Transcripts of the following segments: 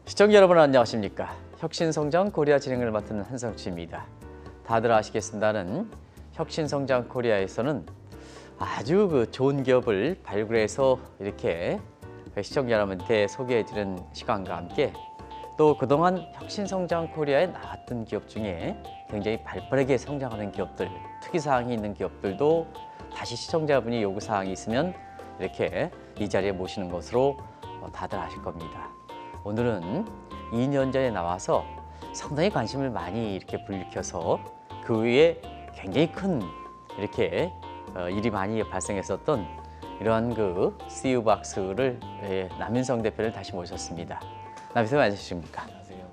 시청자 여러분 안녕하십니까? 혁신성장 코리아 진행을 맡은 한성치입니다. 다들 아시겠습니다는 혁신성장 코리아에서는 아주 좋은 기업을 발굴해서 이렇게 시청자 여러분께 소개해드리는 시간과 함께 또 그동안 혁신성장 코리아에 나왔던 기업 중에 굉장히 발빠르게 성장하는 기업들, 특이사항이 있는 기업들도 다시 시청자분이 요구사항이 있으면 이렇게 이 자리에 모시는 것으로 다들 아실 겁니다. 오늘은 2년 전에 나와서 상당히 관심을 많이 이렇게 불리켜서 그 위에 굉장히 큰 이렇게 일이 많이 발생했었던 이러한 그 CU박스를 남인성 대표를 다시 모셨습니다. 남인성 안녕하십니까? 안녕하세요.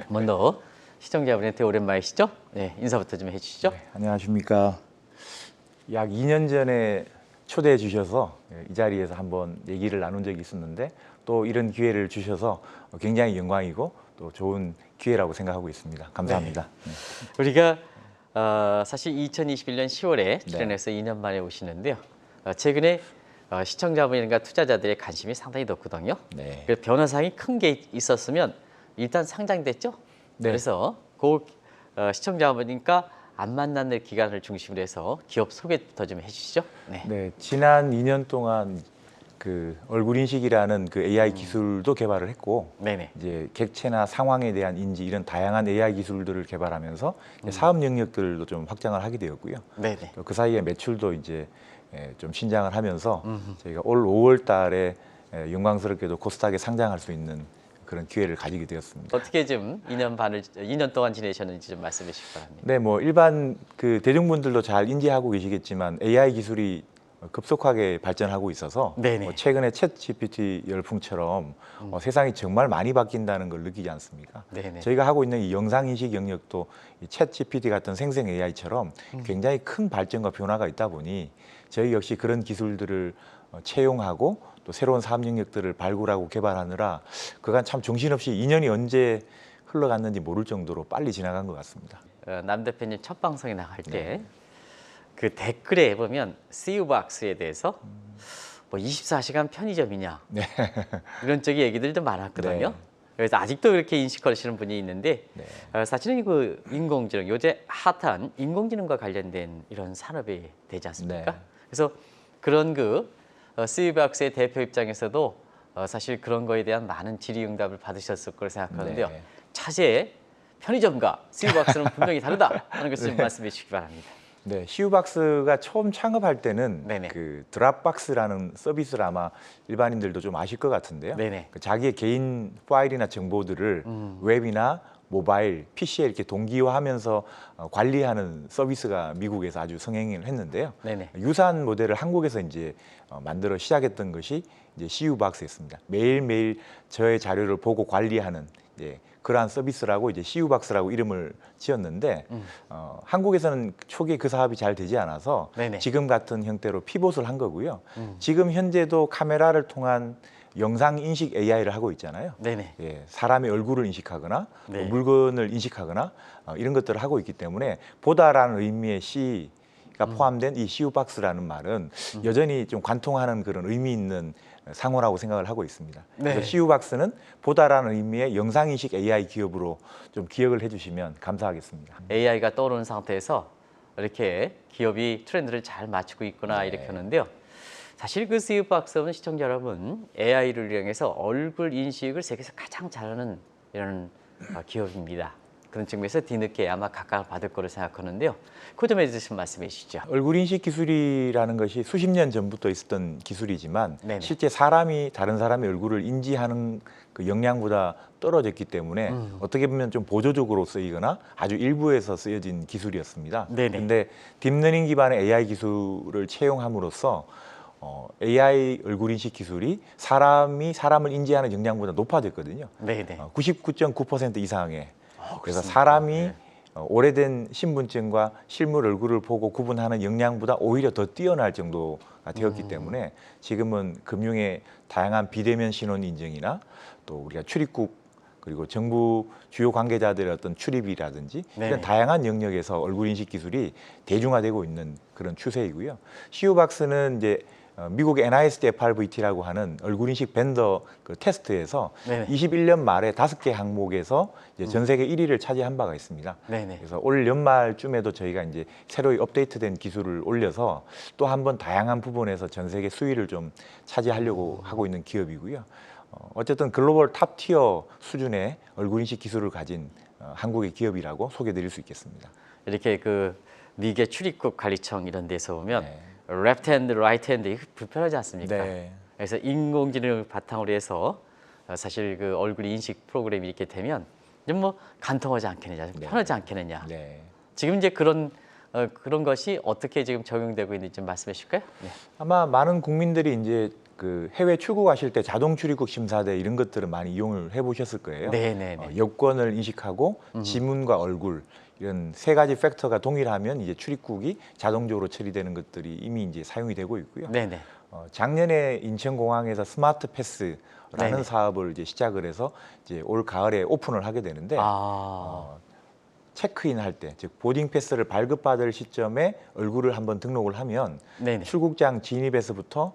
먼저 시청자분한테 오랜만이시죠? 네, 인사부터 좀 해주시죠. 네, 안녕하십니까? 약 2년 전에 초대해 주셔서 이 자리에서 한번 얘기를 나눈 적이 있었는데 또 이런 기회를 주셔서 굉장히 영광이고 또 좋은 기회라고 생각하고 있습니다. 감사합니다. 네. 우리가 사실 2021년 10월에 네. 출연해서 2년 만에 오시는데요. 최근에 시청자분과 투자자들의 관심이 상당히 높거든요. 네. 그래서 변화사항이 큰 게 있었으면 일단 상장됐죠. 네. 그래서 그 시청자분과 안 만나는 기간을 중심으로 해서 기업 소개부터 좀 해주시죠. 네. 네, 지난 2년 동안 그 얼굴 인식이라는 그 AI 기술도 개발을 했고 네네. 이제 객체나 상황에 대한 인지 이런 다양한 AI 기술들을 개발하면서 이제 사업 영역들도 좀 확장을 하게 되었고요. 네네. 또 그 사이에 매출도 이제 좀 신장을 하면서 저희가 올 5월 달에 영광스럽게도 코스닥에 상장할 수 있는 그런 기회를 가지게 되었습니다. 어떻게 좀 2년 동안 지내셨는지 좀 말씀해 주시기 바랍니다. 네, 뭐 일반 그 대중분들도 잘 인지하고 계시겠지만 AI 기술이 급속하게 발전하고 있어서 네네. 최근에 챗 GPT 열풍처럼 세상이 정말 많이 바뀐다는 걸 느끼지 않습니까? 네네. 저희가 하고 있는 이 영상 인식 영역도 이 챗 GPT 같은 생성 AI처럼 굉장히 큰 발전과 변화가 있다 보니 저희 역시 그런 기술들을 채용하고 또 새로운 사업 영역들을 발굴하고 개발하느라 그간 참 정신없이 2년이 언제 흘러갔는지 모를 정도로 빨리 지나간 것 같습니다. 남 대표님 첫 방송에 나갈 때 네. 그 댓글에 보면 CU박스에 대해서 뭐 24시간 편의점이냐 네. 이런 쪽의 얘기들도 많았거든요. 네. 그래서 아직도 그렇게 인식하시는 분이 있는데 네. 사실은 그 인공지능 요새 핫한 인공지능과 관련된 이런 산업이 되지 않습니까? 네. 그래서 그런 그 CU박스의 대표 입장에서도 사실 그런 거에 대한 많은 질의응답을 받으셨을 거라 생각하는데요. 네. 차세의 편의점과 CU박스는 분명히 다르다 하는 것을 좀 말씀해 주시기 바랍니다. 네, CU박스가 처음 창업할 때는 네네. 그 드랍박스라는 서비스를 아마 일반인들도 좀 아실 것 같은데요. 네네. 그 자기의 개인 파일이나 정보들을 웹이나 모바일, PC에 이렇게 동기화하면서 관리하는 서비스가 미국에서 아주 성행을 했는데요. 네네. 유사한 모델을 한국에서 이제 만들어 시작했던 것이 이제 CU박스였습니다. 매일매일 저의 자료를 보고 관리하는 그러한 서비스라고 이제 CU박스라고 이름을 지었는데 한국에서는 초기에 그 사업이 잘 되지 않아서 네네. 지금 같은 형태로 피봇을 한 거고요. 지금 현재도 카메라를 통한 영상 인식 AI를 하고 있잖아요. 네네. 예, 사람의 얼굴을 인식하거나 네. 물건을 인식하거나 이런 것들을 하고 있기 때문에 보다라는 의미의 C가 포함된 이 CU박스라는 말은 여전히 좀 관통하는 그런 의미 있는 상호라고 생각을 하고 있습니다. 네. 그래서 CU박스는 보다라는 의미의 영상인식 AI 기업으로 좀 기억을 해주시면 감사하겠습니다. AI가 떠오르는 상태에서 이렇게 기업이 트렌드를 잘 맞추고 있구나 네. 이렇게 하는데요. 사실 그 CU박스는 시청자 여러분 AI를 이용해서 얼굴 인식을 세계에서 가장 잘하는 이런 기업입니다. 그런 측면에서 뒤늦게 아마 각광을 받을 거로 생각하는데요. 그 점에 대해서 말씀해 주시죠. 얼굴 인식 기술이라는 것이 수십 년 전부터 있었던 기술이지만 네네. 실제 사람이 다른 사람의 얼굴을 인지하는 그 역량보다 떨어졌기 때문에 어떻게 보면 좀 보조적으로 쓰이거나 아주 일부에서 쓰여진 기술이었습니다. 네네. 근데 딥러닝 기반의 AI 기술을 채용함으로써 AI 얼굴 인식 기술이 사람이 사람을 인지하는 역량보다 높아졌거든요. 네네. 99.9% 이상의. 그래서 그렇습니까? 사람이 네. 오래된 신분증과 실물 얼굴을 보고 구분하는 역량보다 오히려 더 뛰어날 정도가 되었기 때문에 지금은 금융의 다양한 비대면 신원 인증이나 또 우리가 출입국 그리고 정부 주요 관계자들의 어떤 출입이라든지 네네. 이런 다양한 영역에서 얼굴 인식 기술이 대중화되고 있는 그런 추세이고요. CU박스는 이제 미국 NIST FRVT라고 하는 얼굴 인식 벤더 그 테스트에서 네네. 21년 말에 5개 항목에서 이제 전 세계 1위를 차지한 바가 있습니다. 네네. 그래서 올 연말쯤에도 저희가 이제 새로 업데이트된 기술을 올려서 또 한번 다양한 부분에서 전 세계 수위를 좀 차지하려고 하고 있는 기업이고요. 어쨌든 글로벌 탑 티어 수준의 얼굴 인식 기술을 가진 한국의 기업이라고 소개드릴 수 있겠습니다. 이렇게 그 미국의 출입국 관리청 이런 데서 보면 네. 레프트 핸드, 라이트 핸드 이거 불편하지 않습니까? 네. 그래서 인공지능을 바탕으로 해서 사실 그 얼굴 인식 프로그램이 이렇게 되면 좀 뭐 간통하지 않겠느냐, 네. 편하지 않겠느냐. 네. 지금 이제 그런 것이 어떻게 지금 적용되고 있는지 좀 말씀해 주실까요? 네. 아마 많은 국민들이 이제 그 해외 출국하실 때 자동 출입국 심사대 이런 것들을 많이 이용을 해보셨을 거예요. 네네네. 여권을 인식하고 지문과 얼굴 이런 세 가지 팩터가 동일하면 이제 출입국이 자동적으로 처리되는 것들이 이미 이제 사용이 되고 있고요. 네네. 작년에 인천공항에서 스마트 패스라는 네네. 사업을 이제 시작을 해서 이제 올 가을에 오픈을 하게 되는데 체크인 할 때, 즉 보딩 패스를 발급받을 시점에 얼굴을 한번 등록을 하면 네네. 출국장 진입에서부터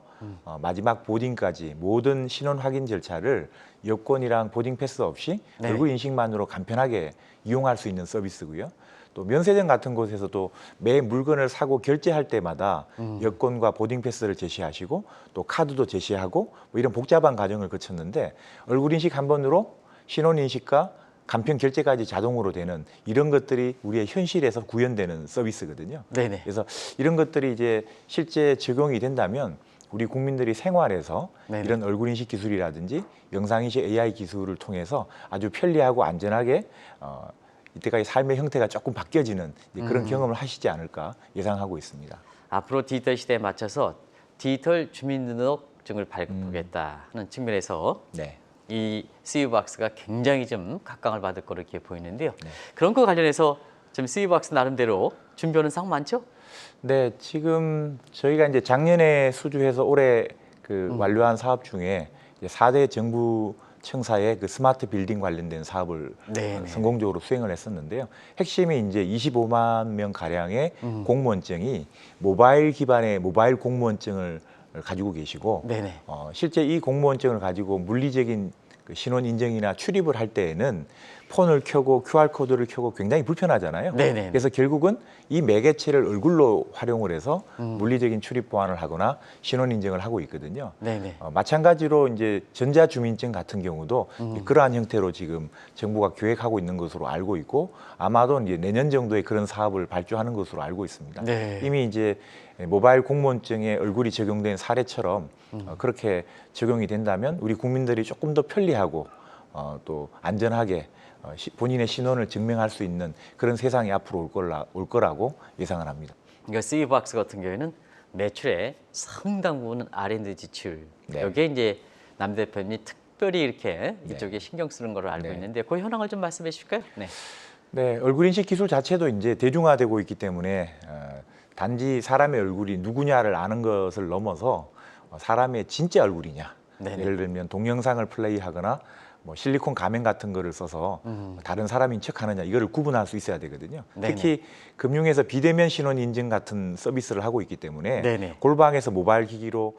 마지막 보딩까지 모든 신원 확인 절차를 여권이랑 보딩 패스 없이 네네. 얼굴 인식만으로 간편하게 이용할 수 있는 서비스고요. 또 면세점 같은 곳에서도 매 물건을 사고 결제할 때마다 여권과 보딩 패스를 제시하시고 또 카드도 제시하고 뭐 이런 복잡한 과정을 거쳤는데 얼굴 인식 한 번으로 신원 인식과 간편 결제까지 자동으로 되는 이런 것들이 우리의 현실에서 구현되는 서비스거든요. 네네. 그래서 이런 것들이 이제 실제 적용이 된다면 우리 국민들이 생활에서 네네. 이런 얼굴 인식 기술이라든지 영상 인식 AI 기술을 통해서 아주 편리하고 안전하게 이때까지 삶의 형태가 조금 바뀌어지는 이제 그런 경험을 하시지 않을까 예상하고 있습니다. 앞으로 디지털 시대에 맞춰서 디지털 주민등록증을 발급하겠다 하는 측면에서 네. 이 CU박스가 굉장히 좀 각광을 받을 거로 이렇게 보이는데요. 네. 그런 거 관련해서 좀 CU박스 나름대로 준비하는 상 많죠? 네, 지금 저희가 이제 작년에 수주해서 올해 그 완료한 사업 중에 이제 4대 정부 청사의 그 스마트 빌딩 관련된 사업을 네네. 성공적으로 수행을 했었는데요. 핵심이 이제 25만 명 가량의 공무원증이 모바일 기반의 모바일 공무원증을 가지고 계시고 네네. 실제 이 공무원증을 가지고 물리적인 그 신원 인증이나 출입을 할 때에는 폰을 켜고 QR 코드를 켜고 굉장히 불편하잖아요. 네네. 그래서 결국은 이 매개체를 얼굴로 활용을 해서 물리적인 출입 보안을 하거나 신원 인증을 하고 있거든요. 네네. 마찬가지로 이제 전자주민증 같은 경우도 그러한 형태로 지금 정부가 계획하고 있는 것으로 알고 있고 아마도 이제 내년 정도에 그런 사업을 발주하는 것으로 알고 있습니다. 네. 이미 이제 모바일 공무원증에 얼굴이 적용된 사례처럼 그렇게 적용이 된다면 우리 국민들이 조금 더 편리하고 또 안전하게 본인의 신원을 증명할 수 있는 그런 세상이 앞으로 올 거라고 예상을 합니다. 그러니까 CU박스 같은 경우에는 매출의 상당 부분은 R&D 지출. 네. 여기에 이제 남 대표님이 특별히 이렇게 네. 이쪽에 신경 쓰는 걸로 알고 네. 있는데 그 현황을 좀 말씀해 주실까요? 네. 네, 얼굴 인식 기술 자체도 이제 대중화되고 있기 때문에 단지 사람의 얼굴이 누구냐를 아는 것을 넘어서 사람의 진짜 얼굴이냐. 네네. 예를 들면 동영상을 플레이하거나 뭐 실리콘 가면 같은 거를 써서 다른 사람인 척하느냐 이거를 구분할 수 있어야 되거든요. 네네. 특히 금융에서 비대면 신원 인증 같은 서비스를 하고 있기 때문에 네네. 골방에서 모바일 기기로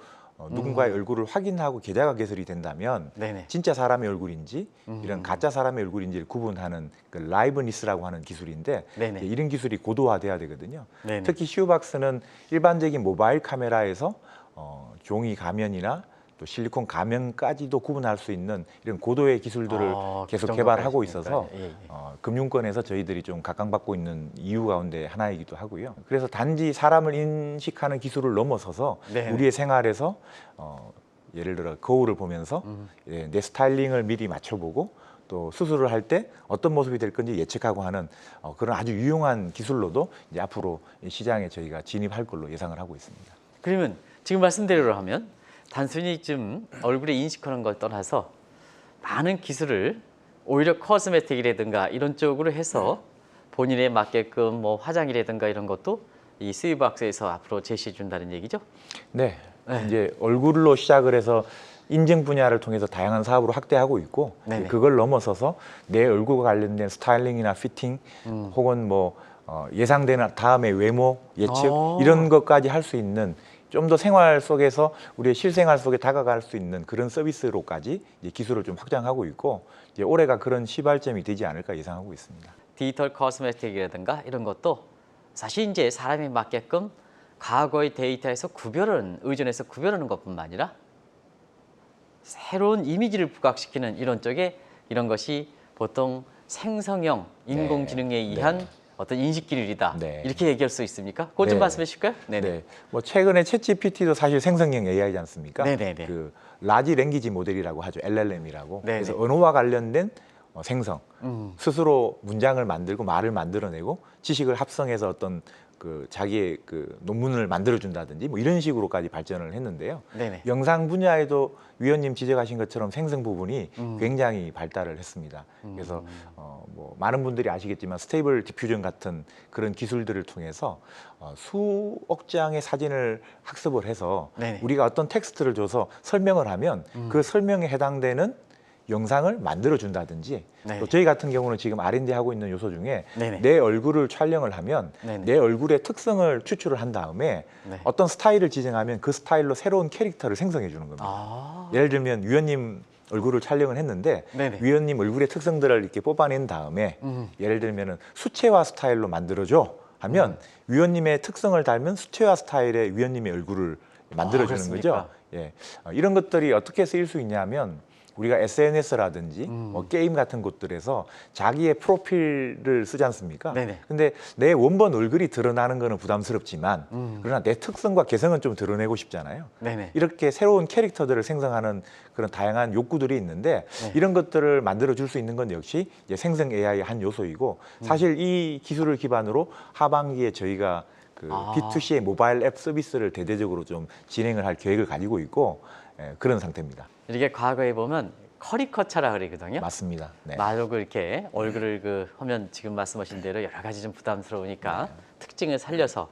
누군가의 얼굴을 확인하고 계좌가 개설이 된다면 네네. 진짜 사람의 얼굴인지 이런 가짜 사람의 얼굴인지를 구분하는 그 라이브니스라고 하는 기술인데 네네. 이런 기술이 고도화돼야 되거든요. 네네. 특히 CU박스는 일반적인 모바일 카메라에서 종이 가면이나 또 실리콘 가면까지도 구분할 수 있는 이런 고도의 기술들을 그 계속 정도까지 개발하고 있으니까. 있어서 예, 예. 금융권에서 저희들이 좀 각광받고 있는 이유 가운데 하나이기도 하고요. 그래서 단지 사람을 인식하는 기술을 넘어서서 네. 우리의 생활에서 예를 들어 거울을 보면서 내 스타일링을 미리 맞춰보고 또 수술을 할 때 어떤 모습이 될 건지 예측하고 하는 그런 아주 유용한 기술로도 이제 앞으로 시장에 저희가 진입할 걸로 예상을 하고 있습니다. 그러면 지금 말씀대로 하면 단순히 좀 얼굴에 인식하는 걸 떠나서 많은 기술을 오히려 코스메틱이라든가 이런 쪽으로 해서 본인에 맞게끔 뭐 화장이라든가 이런 것도 이 CU박스에서 앞으로 제시해 준다는 얘기죠? 네, 네. 이제 얼굴로 시작을 해서 인증 분야를 통해서 다양한 사업으로 확대하고 있고 네네. 그걸 넘어서서 내 얼굴과 관련된 스타일링이나 피팅 혹은 뭐 예상되는 다음의 외모 예측 이런 것까지 할 수 있는 좀 더 생활 속에서 우리의 실생활 속에 다가갈 수 있는 그런 서비스로까지 이제 기술을 좀 확장하고 있고 이제 올해가 그런 시발점이 되지 않을까 예상하고 있습니다. 디지털 코스메틱이라든가 이런 것도 사실 이제 사람에 맞게끔 과거의 데이터에서 의존해서 구별하는 것뿐만 아니라 새로운 이미지를 부각시키는 이런 쪽에 이런 것이 보통 생성형 인공지능에 의한 어떤 인식 기술이다. 네. 이렇게 얘기할 수 있습니까? 그것 좀 네. 말씀해 주실까요? 네. 뭐 최근에 챗GPT도 사실 생성형 AI지 않습니까? 네네네. 그 라지 랭귀지 모델이라고 하죠. LLM이라고. 네네. 그래서 언어와 관련된 생성, 스스로 문장을 만들고 말을 만들어내고 지식을 합성해서 어떤 그 자기의 그 논문을 만들어준다든지 뭐 이런 식으로까지 발전을 했는데요. 네네. 영상 분야에도 위원님 지적하신 것처럼 생성 부분이 굉장히 발달을 했습니다. 그래서 뭐 많은 분들이 아시겠지만 스테이블 디퓨전 같은 그런 기술들을 통해서 수억 장의 사진을 학습을 해서 네네. 우리가 어떤 텍스트를 줘서 설명을 하면 그 설명에 해당되는 영상을 만들어 준다든지 네네. 또 저희 같은 경우는 지금 R&D 하고 있는 요소 중에 네네. 내 얼굴을 촬영을 하면 네네. 내 얼굴의 특성을 추출을 한 다음에 네. 어떤 스타일을 지정하면 그 스타일로 새로운 캐릭터를 생성해 주는 겁니다. 아. 예를 들면 위원님 얼굴을 촬영을 했는데 네네. 위원님 얼굴의 특성들을 이렇게 뽑아낸 다음에 예를 들면 수채화 스타일로 만들어줘 하면 위원님의 특성을 닮은 수채화 스타일의 위원님의 얼굴을 만들어주는 그렇습니까? 거죠. 예. 이런 것들이 어떻게 쓰일 수 있냐면 우리가 SNS라든지 뭐 게임 같은 곳들에서 자기의 프로필을 쓰지 않습니까? 네네. 근데 내 원본 얼굴이 드러나는 거는 부담스럽지만 그러나 내 특성과 개성은 좀 드러내고 싶잖아요. 네네. 이렇게 새로운 캐릭터들을 생성하는 그런 다양한 욕구들이 있는데 네. 이런 것들을 만들어 줄 수 있는 건 역시 이제 생성 AI의 한 요소이고 사실 이 기술을 기반으로 하반기에 저희가 그 B2C의 모바일 앱 서비스를 대대적으로 좀 진행을 할 계획을 가지고 있고 그런 상태입니다. 이렇게 과거에 보면 커리커처라 그러거든요. 맞습니다. 네. 말로 이렇게 얼굴을 그 하면 지금 말씀하신 대로 여러 가지 좀 부담스러우니까 특징을 살려서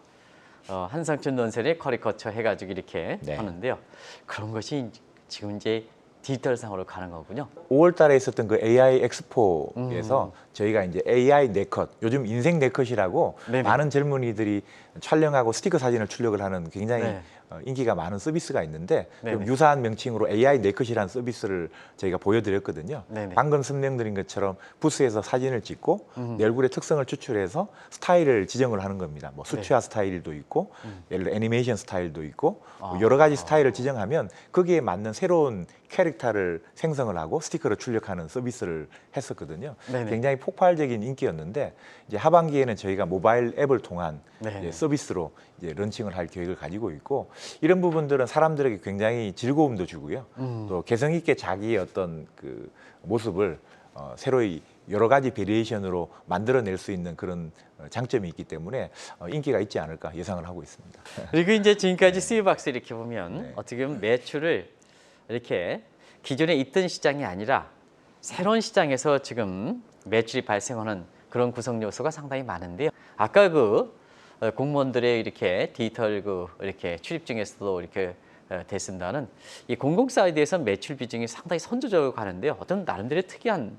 한상춘 논설의 커리커처 해가지고 이렇게 네. 하는데요. 그런 것이 지금 이제 디지털상으로 가는 거군요. 5월 달에 있었던 그 AI 엑스포에서 저희가 이제 AI 네컷, 요즘 인생 네컷이라고 네네. 많은 젊은이들이 촬영하고 스티커 사진을 출력을 하는 굉장히 네. 인기가 많은 서비스가 있는데 좀 네네. 유사한 명칭으로 AI 네컷이라는 서비스를 저희가 보여드렸거든요. 네네. 방금 설명드린 것처럼 부스에서 사진을 찍고 내 얼굴의 특성을 추출해서 스타일을 지정을 하는 겁니다. 뭐 수채화 스타일도 있고 예를 들어 애니메이션 스타일도 있고 뭐 여러 가지 스타일을 지정하면 거기에 맞는 새로운 캐릭터를 생성을 하고 스티커를 출력하는 서비스를 했었거든요. 네네. 굉장히 폭발적인 인기였는데 이제 하반기에는 저희가 모바일 앱을 통한 네네. 이제 서비스로 이제 런칭을 할 계획을 가지고 있고 이런 부분들은 사람들에게 굉장히 즐거움도 주고요. 또 개성 있게 자기의 어떤 그 모습을 새로이 여러 가지 베리에이션으로 만들어낼 수 있는 그런 장점이 있기 때문에 인기가 있지 않을까 예상을 하고 있습니다. 그리고 이제 지금까지 스위박스 이렇게 보면 네. 어떻게 보면 매출을 이렇게 기존에 있던 시장이 아니라 새로운 시장에서 지금 매출이 발생하는 그런 구성 요소가 상당히 많은데요. 아까 그 공무원들의 이렇게 디지털 그 이렇게 출입 중에서도 이렇게 됐습니다는 이 공공 사이드에서 매출 비중이 상당히 선두적으로 가는데요. 어떤 나름대로 특이한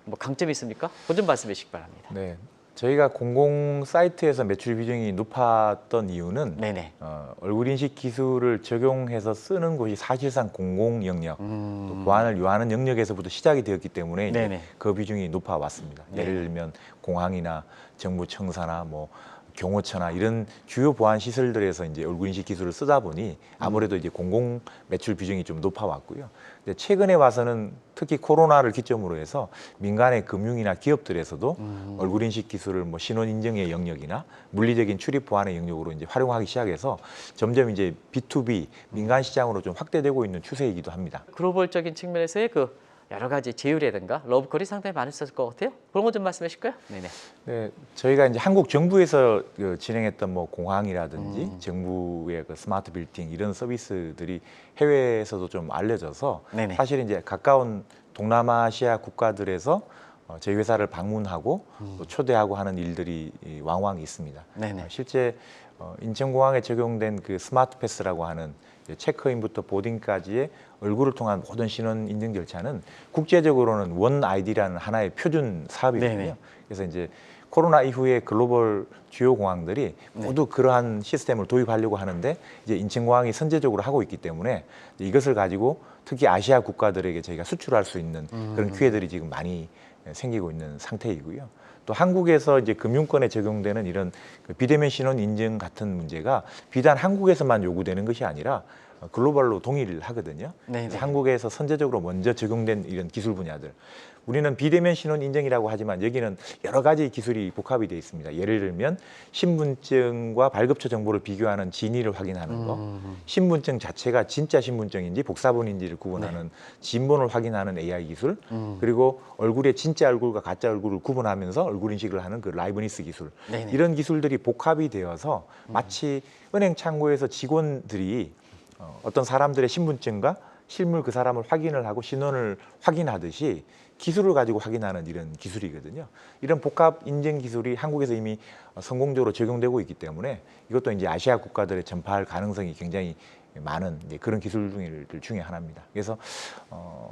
뭐 강점이 있습니까? 그것 좀 말씀해 주시기 바랍니다. 네, 저희가 공공 사이트에서 매출 비중이 높았던 이유는 네네. 얼굴 인식 기술을 적용해서 쓰는 곳이 사실상 공공 영역, 또 보안을 요하는 영역에서부터 시작이 되었기 때문에 이제 네네. 그 비중이 높아 왔습니다. 네. 예를 들면 공항이나 정부 청사나 뭐 경호처나 이런 주요 보안 시설들에서 이제 얼굴 인식 기술을 쓰다 보니 아무래도 이제 공공 매출 비중이 좀 높아 왔고요. 근데 최근에 와서는 특히 코로나를 기점으로 해서 민간의 금융이나 기업들에서도 얼굴 인식 기술을 뭐 신원 인증의 영역이나 물리적인 출입 보안의 영역으로 이제 활용하기 시작해서 점점 이제 B2B 민간 시장으로 좀 확대되고 있는 추세이기도 합니다. 글로벌적인 측면에서의 그 여러 가지 제휴라든가 러브콜이 상당히 많으셨을 것 같아요. 그런 거 좀 말씀해 주실까요? 네네. 네, 저희가 이제 한국 정부에서 진행했던 뭐 공항이라든지 정부의 그 스마트 빌딩 이런 서비스들이 해외에서도 좀 알려져서 네네. 사실 이제 가까운 동남아시아 국가들에서 저희 회사를 방문하고 또 초대하고 하는 일들이 왕왕 있습니다. 네네. 실제 인천공항에 적용된 그 스마트 패스라고 하는 체크인부터 보딩까지의 얼굴을 통한 모든 신원 인증 절차는 국제적으로는 원 아이디라는 하나의 표준 사업이거든요. 네네. 그래서 이제 코로나 이후에 글로벌 주요 공항들이 모두 그러한 시스템을 도입하려고 하는데 이제 인천공항이 선제적으로 하고 있기 때문에 이것을 가지고 특히 아시아 국가들에게 저희가 수출할 수 있는 그런 기회들이 지금 많이 생기고 있는 상태이고요. 또 한국에서 이제 금융권에 적용되는 이런 그 비대면 신원 인증 같은 문제가 비단 한국에서만 요구되는 것이 아니라 글로벌로 동의를 하거든요. 그래서 한국에서 선제적으로 먼저 적용된 이런 기술 분야들. 우리는 비대면 신원 인증이라고 하지만 여기는 여러 가지 기술이 복합이 되어 있습니다. 예를 들면 신분증과 발급처 정보를 비교하는 진위를 확인하는 거, 신분증 자체가 진짜 신분증인지 복사본인지를 구분하는 진본을 확인하는 AI 기술, 그리고 얼굴의 진짜 얼굴과 가짜 얼굴을 구분하면서 얼굴 인식을 하는 그 라이브니스 기술. 이런 기술들이 복합이 되어서 마치 은행 창구에서 직원들이 어떤 사람들의 신분증과 실물 그 사람을 확인을 하고 신원을 확인하듯이 기술을 가지고 확인하는 이런 기술이거든요. 이런 복합 인증 기술이 한국에서 이미 성공적으로 적용되고 있기 때문에 이것도 이제 아시아 국가들에 전파할 가능성이 굉장히 많은 이제 그런 기술 중에 하나입니다. 그래서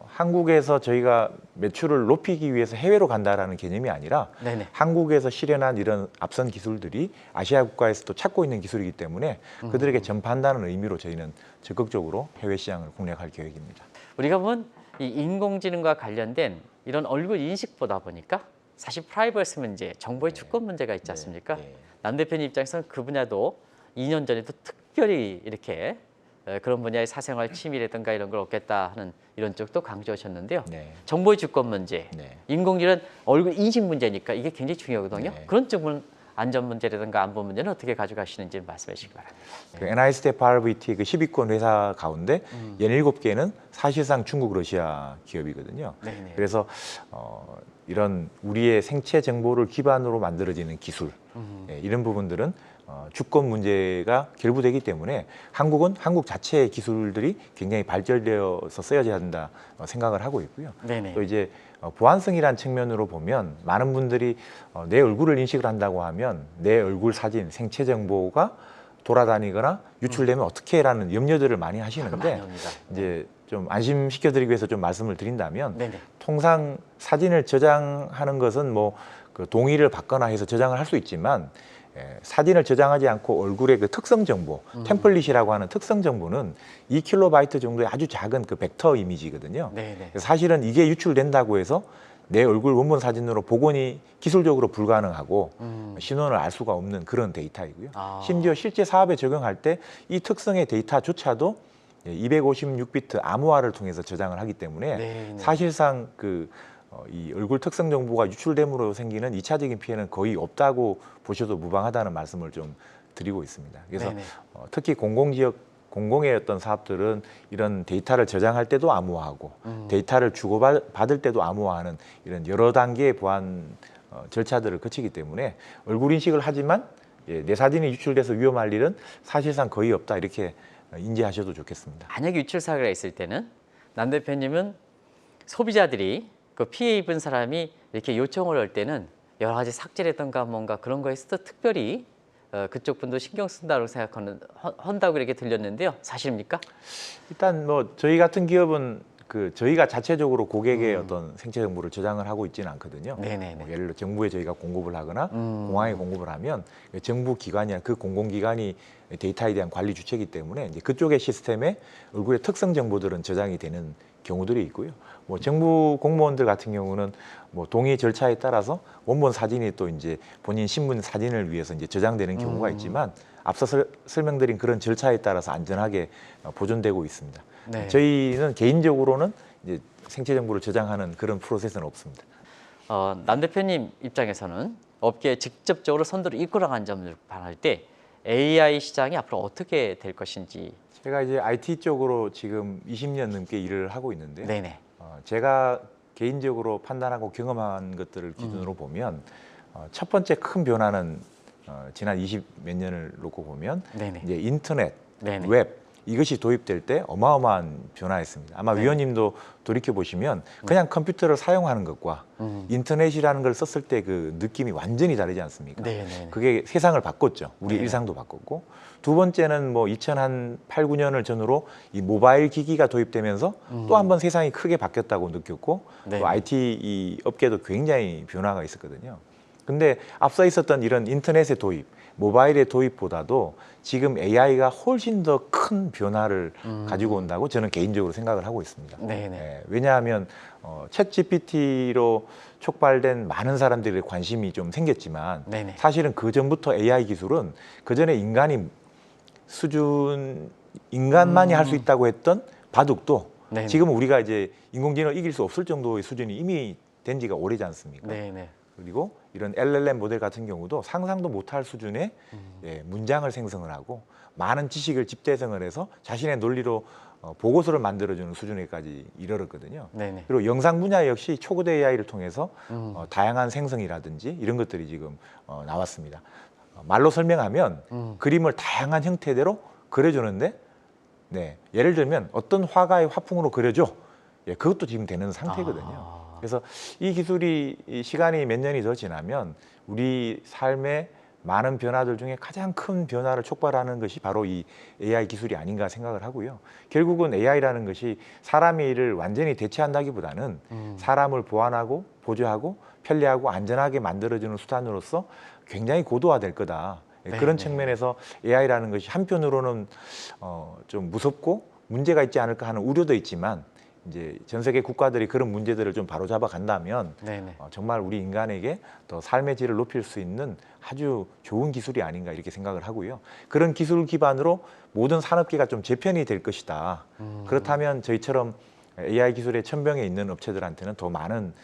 한국에서 저희가 매출을 높이기 위해서 해외로 간다라는 개념이 아니라 한국에서 실현한 이런 앞선 기술들이 아시아 국가에서도 찾고 있는 기술이기 때문에 그들에게 전파한다는 의미로 저희는 적극적으로 해외 시장을 공략할 계획입니다. 우리가 보면 이 인공지능과 관련된 이런 얼굴 인식보다 보니까 사실 프라이버시 문제, 정보의 주권 문제가 있지 않습니까? 남 대표님 입장에서는 그 분야도 2년 전에도 특별히 이렇게 그런 분야의 사생활 침해라든가 이런 걸 없겠다 하는 이런 쪽도 강조하셨는데요. 정보의 주권 문제, 인공지능 얼굴 인식 문제니까 이게 굉장히 중요하거든요. 그런 쪽은 안전 문제라든가 안보 문제는 어떻게 가져가시는지 말씀해 주시기 바랍니다. 그 NIST-FRVT 그 10위권 회사 가운데 17개는 사실상 중국, 러시아 기업이거든요. 그래서 이런 우리의 생체 정보를 기반으로 만들어지는 기술, 이런 부분들은 주권 문제가 결부되기 때문에 한국은 한국 자체의 기술들이 굉장히 발전되어서 쓰여져야 한다 생각을 하고 있고요. 또 이제 보안성이란 측면으로 보면 많은 분들이 내 얼굴을 인식을 한다고 하면 내 얼굴 사진, 생체 정보가 돌아다니거나 유출되면 어떻게 라는 염려들을 많이 하시는데 이제 좀 안심시켜드리기 위해서 좀 말씀을 드린다면 통상 사진을 저장하는 것은 뭐 그 동의를 받거나 해서 저장을 할 수 있지만 사진을 저장하지 않고 얼굴의 그 특성 정보, 템플릿이라고 하는 특성 정보는 2KB 정도의 아주 작은 그 벡터 이미지거든요. 사실은 이게 유출된다고 해서 내 얼굴 원본 사진으로 복원이 기술적으로 불가능하고 신원을 알 수가 없는 그런 데이터이고요. 심지어 실제 사업에 적용할 때 이 특성의 데이터조차도 256비트 암호화를 통해서 저장을 하기 때문에 사실상 이 얼굴 특성 정보가 유출됨으로 생기는 2차적인 피해는 거의 없다고 보셔도 무방하다는 말씀을 좀 드리고 있습니다. 그래서 특히 공공지역, 공공의 어떤 사업들은 이런 데이터를 저장할 때도 암호화하고 데이터를 주고받을 때도 암호화하는 이런 여러 단계의 보안 절차들을 거치기 때문에 얼굴 인식을 하지만 내 사진이 유출돼서 위험할 일은 사실상 거의 없다 이렇게 인지하셔도 좋겠습니다. 만약에 유출 사고가 있을 때는 남 대표님은 소비자들이 그 피해 입은 사람이 이렇게 요청을 할 때는 여러 가지 삭제라든가 뭔가 그런 거에 있어서 특별히 그쪽 분도 신경 쓴다고 한다고 이렇게 들렸는데요. 사실입니까? 일단 뭐 저희 같은 기업은 저희가 자체적으로 고객의 어떤 생체 정보를 저장을 하고 있지는 않거든요. 뭐 예를 들어 정부에 저희가 공급을 하거나 공항에 공급을 하면 정부 기관이나 그 공공기관이 데이터에 대한 관리 주체이기 때문에 이제 그쪽의 시스템에 얼굴의 특성 정보들은 저장이 되는 경우들이 있고요. 뭐 정부 공무원들 같은 경우는 뭐 동의 절차에 따라서 원본 사진이 또 이제 본인 신분 사진을 위해서 이제 저장되는 경우가 있지만 앞서 설명드린 그런 절차에 따라서 안전하게 보존되고 있습니다. 저희는 개인적으로는 이제 생체 정보를 저장하는 그런 프로세스는 없습니다. 남 대표님 입장에서는 업계에 직접적으로 선두를 이끌어간 점을 반할 때 AI 시장이 앞으로 어떻게 될 것인지. 제가 이제 IT 쪽으로 지금 20년 넘게 일을 하고 있는데 제가 개인적으로 판단하고 경험한 것들을 기준으로 보면 첫 번째 큰 변화는 지난 20 몇 년을 놓고 보면 이제 인터넷, 웹 이것이 도입될 때 어마어마한 변화였습니다. 아마 위원님도 돌이켜 보시면 그냥 컴퓨터를 사용하는 것과 인터넷이라는 걸 썼을 때 그 느낌이 완전히 다르지 않습니까? 그게 세상을 바꿨죠. 우리 일상도 바꿨고 두 번째는 뭐 2008, 9년을 전후로 이 모바일 기기가 도입되면서 또 한 번 세상이 크게 바뀌었다고 느꼈고 또 IT 이 업계도 굉장히 변화가 있었거든요. 근데 앞서 있었던 이런 인터넷의 도입, 모바일의 도입보다도 지금 AI가 훨씬 더 큰 변화를 가지고 온다고 저는 개인적으로 생각을 하고 있습니다. 네네. 예, 왜냐하면 챗 GPT로 촉발된 많은 사람들의 관심이 좀 생겼지만 네네. 사실은 그 전부터 AI 기술은 그 전에 인간만이 할 수 있다고 했던 바둑도 네네. 지금은 우리가 이제 인공지능을 이길 수 없을 정도의 수준이 이미 된 지가 오래지 않습니까? 네네. 그리고 이런 LLM 모델 같은 경우도 상상도 못할 수준의 문장을 생성을 하고 많은 지식을 집대성을 해서 자신의 논리로 보고서를 만들어주는 수준에까지 이르렀거든요. 네네. 그리고 영상 분야 역시 초고대 AI를 통해서 다양한 생성이라든지 이런 것들이 지금 나왔습니다. 말로 설명하면 그림을 다양한 형태대로 그려주는데 네, 예를 들면 어떤 화가의 화풍으로 그려줘. 예, 그것도 지금 되는 상태거든요. 그래서 이 기술이 시간이 몇 년이 더 지나면 우리 삶의 많은 변화들 중에 가장 큰 변화를 촉발하는 것이 바로 이 AI 기술이 아닌가 생각을 하고요. 결국은 AI라는 것이 사람의 일을 완전히 대체한다기보다는 사람을 보완하고 보조하고 편리하고 안전하게 만들어주는 수단으로서 굉장히 고도화될 거다. 네, 그런 네. 측면에서 AI라는 것이 한편으로는 좀 무섭고 문제가 있지 않을까 하는 우려도 있지만 이제 전 세계 국가들이 그런 문제들을 좀 바로잡아 간다면 네네. 정말 우리 인간에게 더 삶의 질을 높일 수 있는 아주 좋은 기술이 아닌가 이렇게 생각을 하고요. 그런 기술 기반으로 모든 산업계가 좀 재편이 될 것이다. 그렇다면 저희처럼 AI 기술의 천병에 있는 업체들한테는 더 많은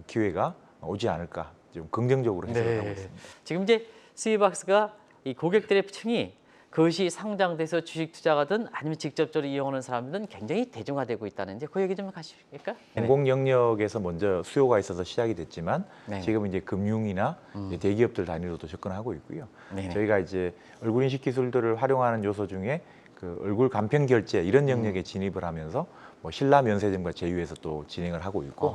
기회가 오지 않을까 좀 긍정적으로 해석을 하고 있습니다. 지금 이제 스위박스가 이 고객들의 층이 그것이 상장돼서 주식 투자가든 아니면 직접적으로 이용하는 사람들은 굉장히 대중화되고 있다는데 그 얘기 좀 하실까? 공공 영역에서 먼저 수요가 있어서 시작이 됐지만 네네. 지금 이제 금융이나 이제 대기업들 단위로도 접근하고 있고요. 네네. 저희가 이제 얼굴 인식 기술들을 활용하는 요소 중에 그 얼굴 간편 결제 이런 영역에 진입을 하면서 뭐 신라 면세점과 제휴해서 또 진행을 하고 있고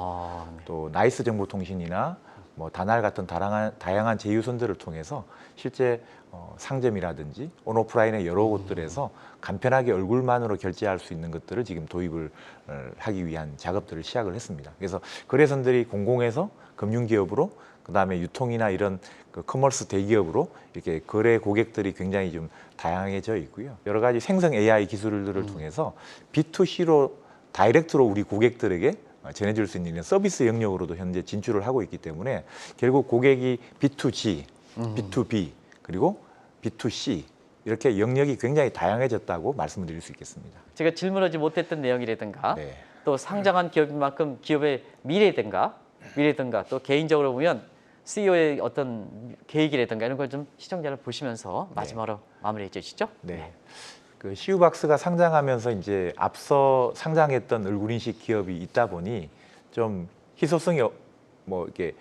네. 또 나이스 정보통신이나 뭐 다날 같은 다양한 제휴선들을 통해서 실제 상점이라든지 온오프라인의 여러 곳들에서 간편하게 얼굴만으로 결제할 수 있는 것들을 지금 도입을 하기 위한 작업들을 시작을 했습니다. 그래서 거래선들이 공공에서 금융기업으로 그다음에 유통이나 이런 그 커머스 대기업으로 이렇게 거래 고객들이 굉장히 좀 다양해져 있고요. 여러 가지 생성 AI 기술들을 통해서 B2C로 다이렉트로 우리 고객들에게 전해줄 수 있는 이런 서비스 영역으로도 현재 진출을 하고 있기 때문에 결국 고객이 B2G, B2B 그리고 B2C 이렇게 영역이 굉장히 다양해졌다고 말씀드릴 수 있겠습니다. 제가 질문하지 못했던 내용이라든가 네. 또 상장한 기업인 만큼 기업의 미래든가 또 개인적으로 보면 CEO의 어떤 계획이라든가 이런 걸 좀 시청자를 보시면서 마지막으로 마무리해 주시죠. 네. 그 시우박스가 상장하면서 이제 앞서 상장했던 얼굴인식 기업이 있다 보니 좀 희소성이 뭐 이렇게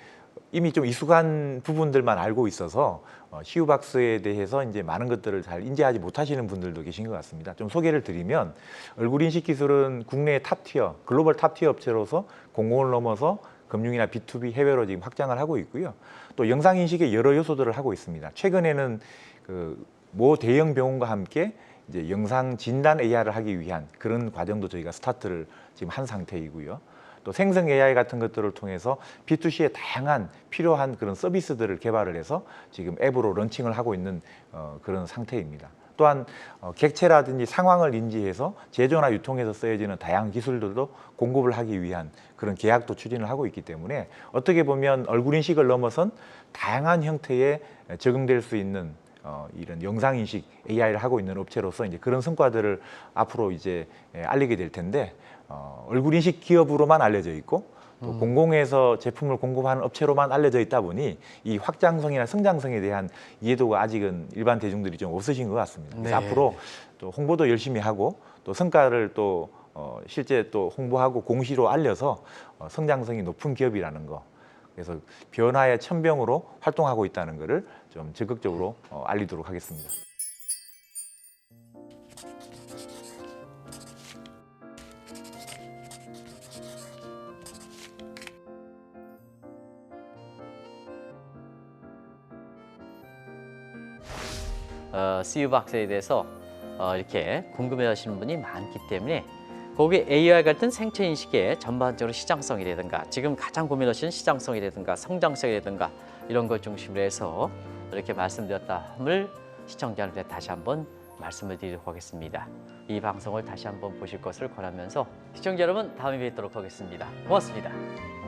이미 좀 익숙한 부분들만 알고 있어서 시우박스에 대해서 이제 많은 것들을 잘 인지하지 못하시는 분들도 계신 것 같습니다. 좀 소개를 드리면 얼굴인식 기술은 국내 탑티어, 글로벌 탑티어 업체로서 공공을 넘어서 금융이나 B2B 해외로 지금 확장을 하고 있고요. 또 영상인식의 여러 요소들을 하고 있습니다. 최근에는 그 모 대형 병원과 함께 이제 영상 진단 AI를 하기 위한 그런 과정도 저희가 스타트를 지금 한 상태이고요. 또 생성 AI 같은 것들을 통해서 B2C에 다양한 필요한 그런 서비스들을 개발을 해서 지금 앱으로 런칭을 하고 있는 그런 상태입니다. 또한 객체라든지 상황을 인지해서 제조나 유통에서 쓰여지는 다양한 기술들도 공급을 하기 위한 그런 계약도 추진을 하고 있기 때문에 어떻게 보면 얼굴 인식을 넘어선 다양한 형태에 적용될 수 있는 이런 영상 인식 AI를 하고 있는 업체로서 이제 그런 성과들을 앞으로 이제 알리게 될 텐데 얼굴 인식 기업으로만 알려져 있고 또 공공에서 제품을 공급하는 업체로만 알려져 있다 보니 이 확장성이나 성장성에 대한 이해도가 아직은 일반 대중들이 좀 없으신 것 같습니다. 그래서 네. 앞으로 또 홍보도 열심히 하고 또 성과를 또 실제 또 홍보하고 공시로 알려서 성장성이 높은 기업이라는 거. 그래서 변화의 천병으로 활동하고 있다는 것을 좀 적극적으로 알리도록 하겠습니다. CU박스에 대해서 이렇게 궁금해하시는 분이 많기 때문에 거기에 AI 같은 생체 인식의 전반적으로 시장성이라든가 지금 가장 고민하시는 시장성이라든가 성장성이라든가 이런 걸 중심으로 해서 이렇게 말씀드렸다함을 시청자들한테 다시 한번 말씀을 드리도록 하겠습니다. 이 방송을 다시 한번 보실 것을 권하면서 시청자 여러분 다음에 뵙도록 하겠습니다. 고맙습니다.